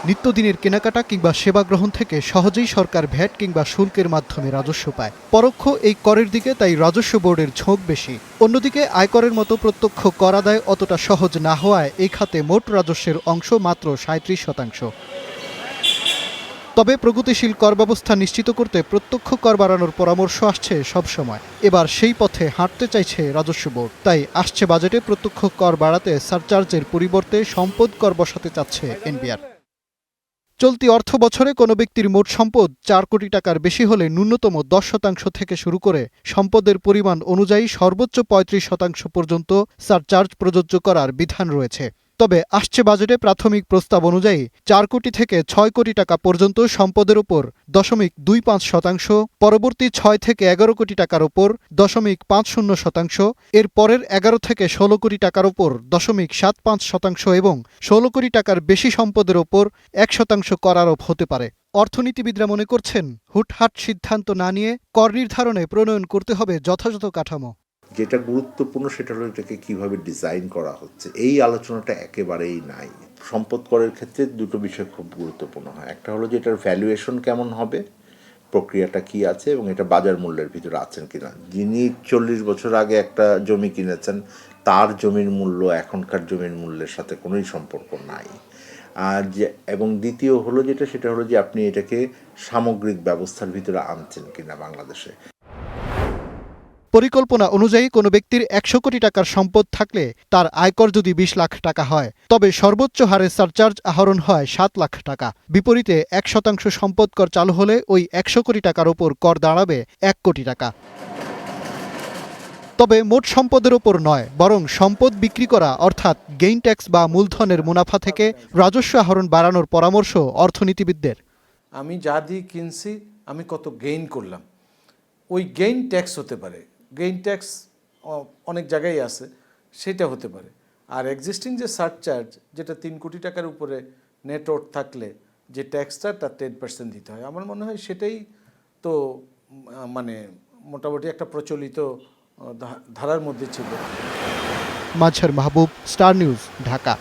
নিত্যদিনের কেনাকাটা কিংবা সেবা গ্রহণ থেকে সহজেই সরকার ভ্যাট কিংবা শুল্কের মাধ্যমে রাজস্ব পায়। পরোক্ষ এই করের দিকে তাই রাজস্ব বোর্ডের ঝোঁক বেশি। অন্যদিকে আয়করের মতো প্রত্যক্ষ কর আদায় অতটা সহজ না হওয়ায় এই খাতে মোট রাজস্বের অংশ মাত্র ৩৭%। তবে প্রগতিশীল কর ব্যবস্থা নিশ্চিত করতে প্রত্যক্ষ কর বাড়ানোর পরামর্শ আসছে সবসময়। এবার সেই পথে হাঁটতে চাইছে রাজস্ব বোর্ড। তাই আসছে বাজেটে প্রত্যক্ষ কর বাড়াতে সারচার্জের পরিবর্তে সম্পদ কর বসাতে চাচ্ছে এনবিআর। চলতি অর্থ বছরে কোনো ব্যক্তির মোট সম্পদ ৪ কোটি টাকার বেশি হলে ন্যূনতম ১০% থেকে শুরু করে সম্পদের পরিমাণ অনুযায়ী সর্বোচ্চ ৩৫% পর্যন্ত সারচার্জ প্রযোজ্য করার বিধান রয়েছে। তবে আসছে বাজেটে প্রাথমিক প্রস্তাব অনুযায়ী ৪ কোটি থেকে ৬ কোটি টাকা পর্যন্ত সম্পদের উপর ০.২৫%, পরবর্তী ৬ থেকে ১১ কোটি টাকার ওপর ০.৫০%, এর পরের ১১ থেকে ১৬ কোটি টাকার ওপর ০.৭৫% এবং ১৬ কোটি টাকার বেশি সম্পদের ওপর ১% কর আরোপ হতে পারে। অর্থনীতিবিদরা মনে করছেন, হুটহাট সিদ্ধান্ত না নিয়ে কর নির্ধারণে প্রণয়ন করতে হবে যথাযথ কাঠামো। যেটা গুরুত্বপূর্ণ সেটা হলো এটাকে কীভাবে ডিজাইন করা হচ্ছে, এই আলোচনাটা একেবারেই নাই। সম্পদ করের ক্ষেত্রে দুটো বিষয় খুব গুরুত্বপূর্ণ হয়। একটা হলো যে এটার ভ্যালুয়েশন কেমন হবে, প্রক্রিয়াটা কি আছে এবং এটা বাজার মূল্যের ভিতরে আছেন কিনা। যিনি ৪০ বছর আগে একটা জমি কিনেছেন তার জমির মূল্য এখনকার জমির মূল্যের সাথে কোনোই সম্পর্ক নাই। আর যে এবং দ্বিতীয় হলো সেটা হলো যে আপনি এটাকে সামগ্রিক ব্যবস্থার ভিতরে আনছেন কিনা বাংলাদেশে। পরিকল্পনা অনুযায়ী কোনো ব্যক্তির ১০০ কোটি টাকার সম্পদ থাকলে তার আয়কর যদি ২০ লাখ টাকা হয়, তবে সর্বোচ্চ হারে সারচার্জ আহরণ হয় ৭ লাখ টাকা। বিপরীতে ১% সম্পদ কর চালু হলে ওই ১০০ কোটি টাকার ওপর কর দাঁড়াবে ১ কোটি টাকা। তবে মোট সম্পদের ওপর নয়, বরং সম্পদ বিক্রি করা অর্থাৎ গেইন ট্যাক্স বা মূলধনের মুনাফা থেকে রাজস্ব আহরণ বাড়ানোর পরামর্শ অর্থনীতিবিদদের। আমি যা দিয়ে কিনছি আমি কত গেইন করলাম, ওই গেইন ট্যাক্স হতে পারে। গেইন ট্যাক্স অনেক জায়গায় আছে, সেটা হতে পারে। আর এক্সিস্টিং যে সারচার্জ, যেটা ৩ কোটি টাকার উপরে নেট ওয়ার্থ থাকলে যে ট্যাক্সটা তার 10% দিতে হয়, আমার মনে হয় সেটাই তো মানে মোটামুটি একটা প্রচলিত ধারার মধ্যে ছিল। মাজহার মাহবুব, স্টার নিউজ, ঢাকা।